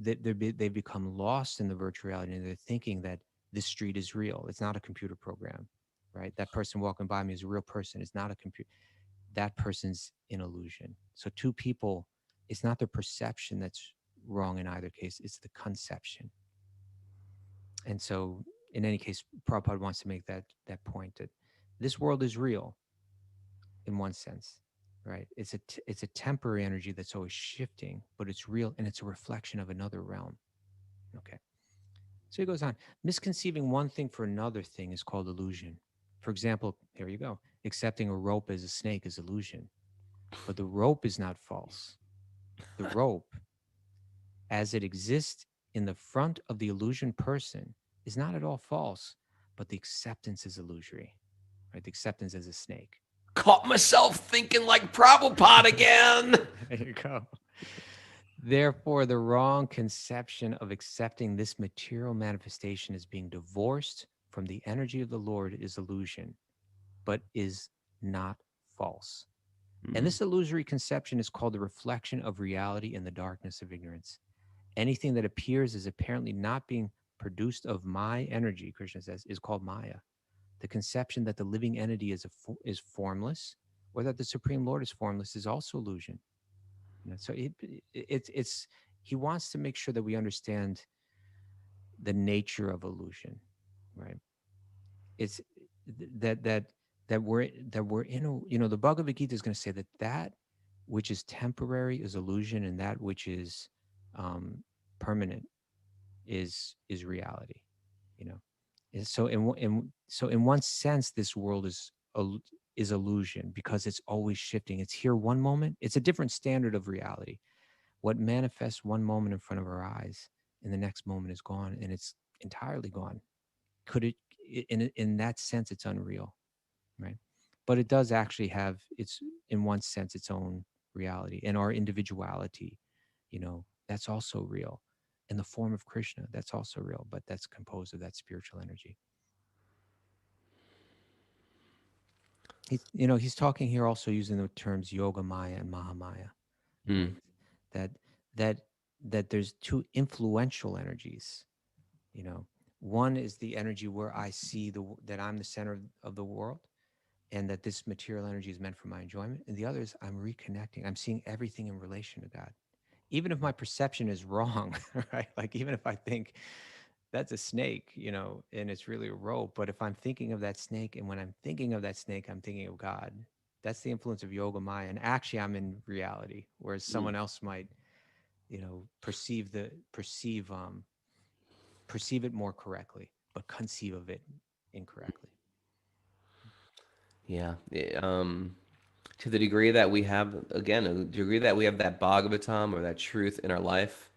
they've become lost in the virtual reality, and they're thinking that this street is real. It's not a computer program, right? That person walking by me is a real person. It's not a computer. That person's an illusion. So two people, it's not the perception that's wrong in either case. It's the conception. And so in any case, Prabhupada wants to make that point that this world is real in one sense, right? It's a temporary energy that's always shifting, but it's real and it's a reflection of another realm. Okay. So he goes on, misconceiving one thing for another thing is called illusion. For example, here you go. Accepting a rope as a snake is illusion, but the rope is not false. The rope, as it exists in the front of the illusion person, is not at all false, but the acceptance is illusory, right? The acceptance as a snake. Caught myself thinking like Prabhupada again. There you go. Therefore, the wrong conception of accepting this material manifestation as being divorced from the energy of the Lord is illusion, but is not false. And this illusory conception is called the reflection of reality in the darkness of ignorance. Anything that appears as apparently not being produced of my energy, Krishna says, is called Maya. The conception that the living entity is formless, or that the Supreme Lord is formless, is also illusion. So he wants to make sure that we understand the nature of illusion, right? It's that we're in a, the Bhagavad Gita is going to say that which is temporary is illusion, and that which is permanent is reality. And so in one sense, this world is illusion because it's always shifting. It's here one moment. It's a different standard of reality. What manifests one moment in front of our eyes, in the next moment is gone, and it's entirely gone. Could it, in that sense, it's unreal, right? But it does actually have in one sense, its own reality, and our individuality, that's also real. In the form of Krishna, that's also real, but that's composed of that spiritual energy. He's talking here also using the terms Yoga Maya and Mahamaya. Right? That there's two influential energies. One is the energy where I see that I'm the center of the world, and that this material energy is meant for my enjoyment. And the other is I'm reconnecting. I'm seeing everything in relation to God, even if my perception is wrong, right? Like even if I think that's a snake, and it's really a rope. But if I'm thinking of that snake, and when I'm thinking of that snake, I'm thinking of God. That's the influence of Yoga Maya. And actually, I'm in reality, whereas someone else might, perceive it more correctly, but conceive of it incorrectly. Yeah. To the degree that we have, again, the degree that we have that Bhagavatam or that truth in our life,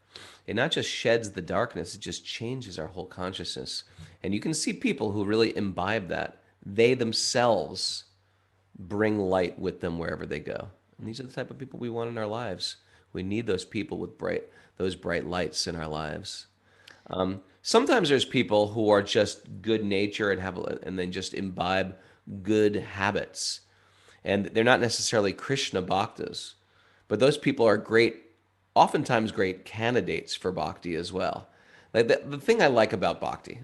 it not just sheds the darkness, it just changes our whole consciousness. And you can see people who really imbibe that. They themselves bring light with them wherever they go. And these are the type of people we want in our lives. We need those people with those bright lights in our lives. Sometimes there's people who are just good nature and then just imbibe good habits, and they're not necessarily Krishna bhaktas, but those people are oftentimes great candidates for bhakti as well. Like the thing I like about bhakti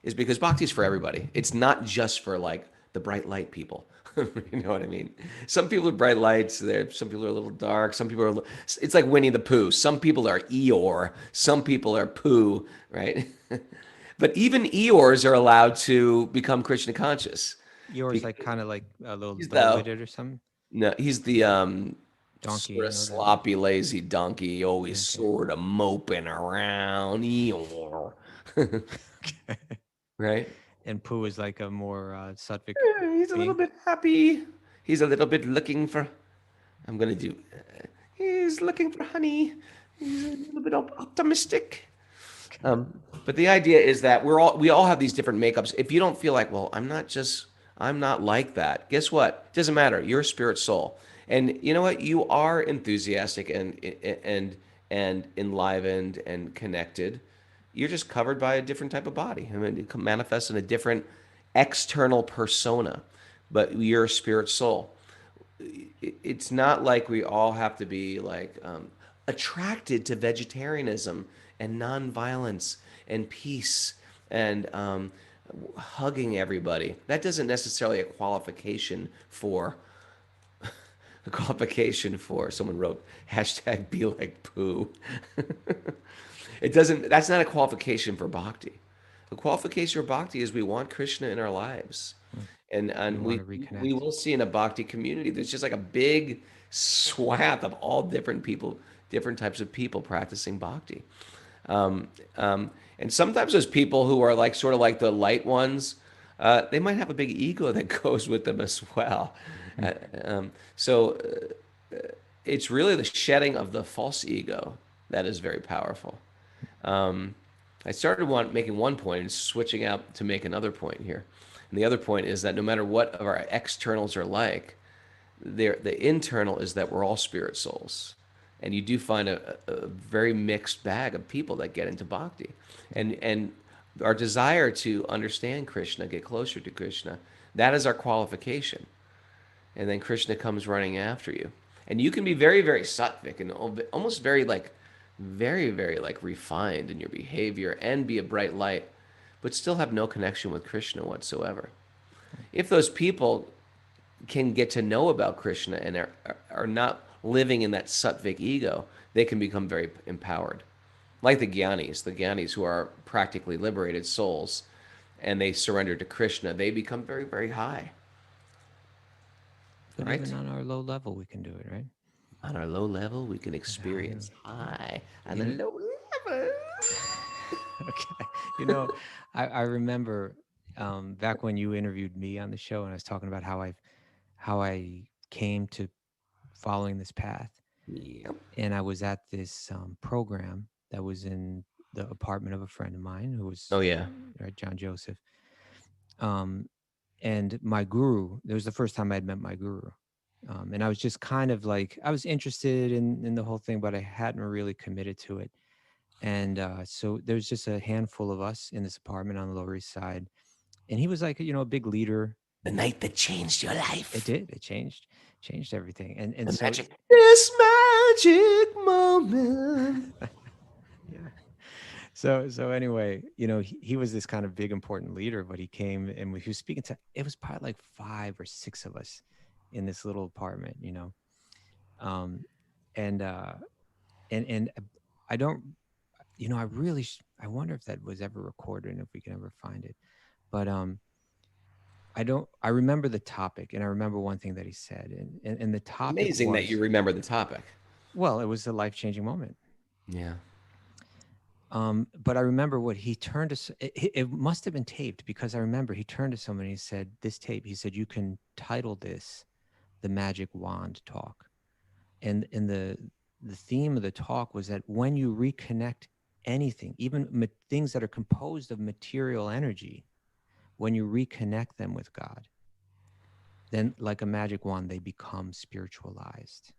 is because bhakti is for everybody. It's not just for like the bright light people. You know what I mean? Some people are bright lights. Some people are a little dark. Some people are. It's like Winnie the Pooh. Some people are Eeyore. Some people are Pooh. Right? But even Eeyores are allowed to become Krishna conscious. Yours like kind of like a little He's dull-witted or something. No, he's the Donkey, sort of sloppy, lazy donkey, always sort of moping around. Eeyore. Right? And Pooh is like a more sattvic. He's a little bit happy. He's a little bit looking for. I'm gonna do. He's looking for honey. He's a little bit optimistic. But the idea is that we all have these different makeups. If you don't feel like, well, I'm not like that. Guess what? It doesn't matter. You're a spirit soul, and you know what? You are enthusiastic and enlivened and connected. You're just covered by a different type of body. I mean, it manifests in a different external persona, but you're a spirit soul. It's not like we all have to be like attracted to vegetarianism and nonviolence and peace and hugging everybody. That doesn't necessarily a qualification for someone wrote hashtag be like poo. It doesn't. That's not a qualification for bhakti. The qualification for bhakti is we want Krishna in our lives. Mm. And We and want we to we reconnect. will see in a bhakti community there's just like a big swath of all different people, different types of people practicing bhakti. Um, and sometimes those people who are like sort of like the light ones, they might have a big ego that goes with them as well. Mm. So it's really the shedding of the false ego that is very powerful. Um, I started making one point and switching out to make another point here. And the other point is that no matter what of our externals are like, the internal is that we're all spirit souls. And you do find a very mixed bag of people that get into bhakti. And our desire to understand Krishna, get closer to Krishna, that is our qualification. And then Krishna comes running after you. And you can be very, very sattvic and almost very, very like refined in your behavior and be a bright light, but still have no connection with Krishna whatsoever. If those people can get to know about Krishna and are not living in that sattvic ego, they can become very empowered. Like the Gyanis who are practically liberated souls and they surrender to Krishna, they become very, very high, But even right? on our low level, we can do it, right? On our low level, we can At higher. experience high. On You the know, low level. okay. You know, I remember back when you interviewed me on the show, and I was talking about how I came to following this path, Yep. and I was at this program that was in the apartment of a friend of mine who was Oh yeah. right, John Joseph. Um, and my guru, it was the first time I'd met my guru. And I was just kind of like, I was interested in the whole thing, but I hadn't really committed to it. And so there was just a handful of us in this apartment on the Lower East Side. And he was like, a big leader. The night that changed your It life. did. It changed everything. And The so, magic. This magic moment. yeah. So anyway, he was this kind of big important leader, but he came and he was speaking to, it was probably like 5 or 6 of us in this little apartment, um and I don't, I really I wonder if that was ever recorded and if we can ever find it. But I remember the topic, and I remember one thing that he said, and the topic Amazing that you was, remember the topic. well, it was a life-changing moment. Yeah. But I remember what he turned to. It must have been taped, because I remember he turned to someone and he said, "This tape." He said, "You can title this the Magic Wand Talk." And the theme of the talk was that when you reconnect anything, even things that are composed of material energy, when you reconnect them with God, then like a magic wand, they become spiritualized.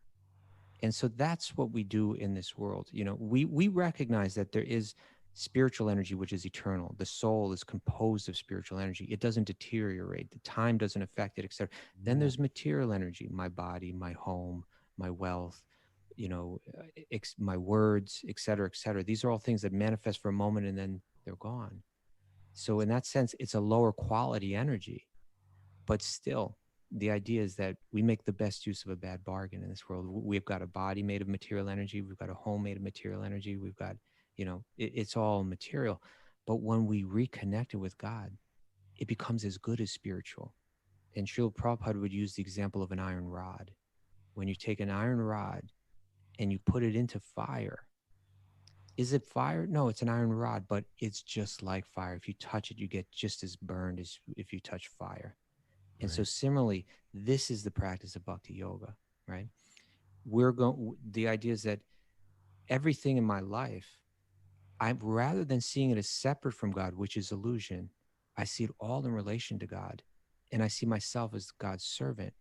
And so that's what we do in this world. We recognize that there is spiritual energy which is eternal. The soul is composed of spiritual energy. It doesn't deteriorate. The time doesn't affect it, etc. Then there's material energy, my body, my home, my wealth, my words, etc., etc. These are all things that manifest for a moment and then they're gone. So in that sense, it's a lower quality energy. But still, the idea is that we make the best use of a bad bargain in this world. We've got a body made of material energy. We've got a home made of material energy. We've got, it's all material. But when we reconnect it with God, it becomes as good as spiritual. And Srila Prabhupada would use the example of an iron rod. When you take an iron rod and you put it into fire, is it fire? No, it's an iron rod, but it's just like fire. If you touch it, you get just as burned as if you touch fire. And so similarly, this is the practice of bhakti yoga, right? The idea is that everything in my life, rather than seeing it as separate from God, which is illusion, I see it all in relation to God. And I see myself as God's servant.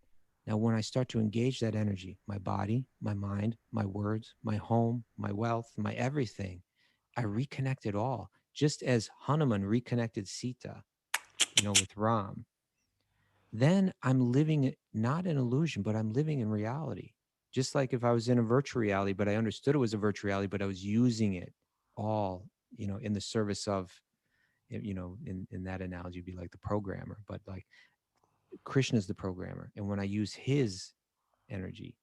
Now, when I start to engage that energy, my body, my mind, my words, my home, my wealth, my everything, I reconnect it all. Just as Hanuman reconnected Sita, with Ram, then I'm living not in illusion, but I'm living in reality. Just like if I was in a virtual reality, but I understood it was a virtual reality, but I was using it all, in the service of, in that analogy, be like the programmer, but like Krishna's the programmer. And when I use his energy,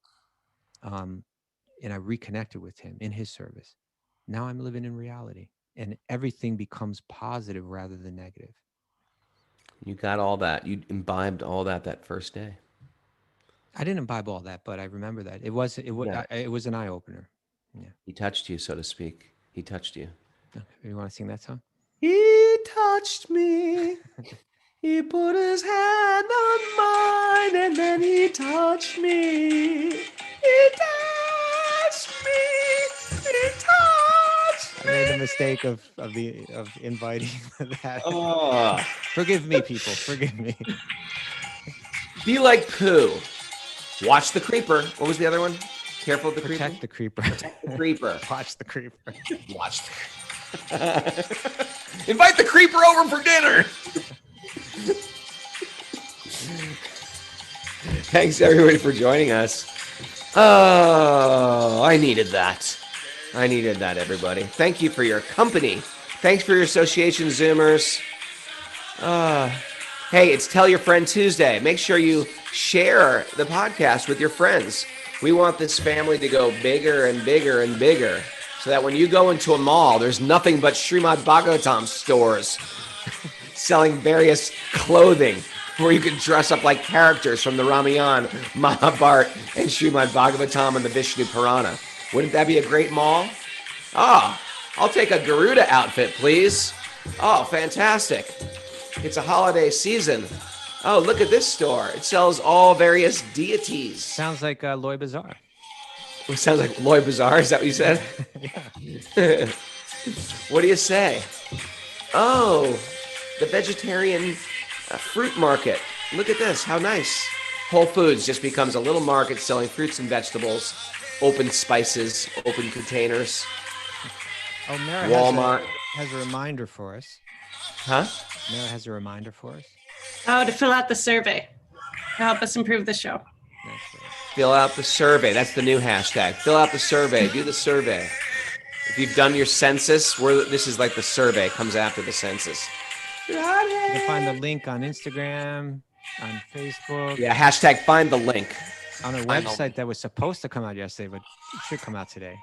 and I reconnected with him in his service, now I'm living in reality. and everything becomes positive rather than negative. You got all that. You imbibed all that first day. I didn't imbibe all that, but I remember that it was Yeah. it was an eye opener. Yeah. He touched you, so to speak. He touched you. Okay. You want to sing that song? He touched me. He put his hand on mine and then he touched me. He touched me. He touched I made the mistake of inviting that. Oh. Forgive me, people. Forgive me. Be like Pooh. Watch the creeper. What was the other one? Careful of the Protect the creeper. Protect the creeper. Watch the creeper. Watch the Invite the creeper over for dinner. Thanks everybody for joining us. Oh, I needed that. I needed that, everybody. Thank you for your company. Thanks for your association, Zoomers. Hey, it's Tell Your Friend Tuesday. Make sure you share the podcast with your friends. We want this family to go bigger and bigger and bigger so that when you go into a mall, there's nothing but Srimad Bhagavatam stores selling various clothing where you can dress up like characters from the Ramayana, Mahabharata, and Srimad Bhagavatam and the Vishnu Purana. Wouldn't that be a great mall? Oh, I'll take a Garuda outfit, please. Oh, fantastic. It's a holiday season. Oh, look at this store. It sells all various deities. Sounds like Loy Bazaar. It sounds like Loy Bazaar. Is that what you said? Yeah. What do you say? Oh, the vegetarian fruit market. Look at this. How nice. Whole Foods just becomes a little market selling fruits and vegetables, open spices, open containers. Oh, Mara Walmart. has a reminder for us. Huh? Mara has a reminder for us. Oh, to fill out the survey to help us improve the show. That's right. Fill out the survey. That's the new hashtag. Fill out the survey. Do the survey. If you've done your census, this is like the survey. It comes after the census. You can find the link on Instagram, on Facebook. Yeah, hashtag find the link. On our Find the website that was supposed to come out yesterday, but it should come out today.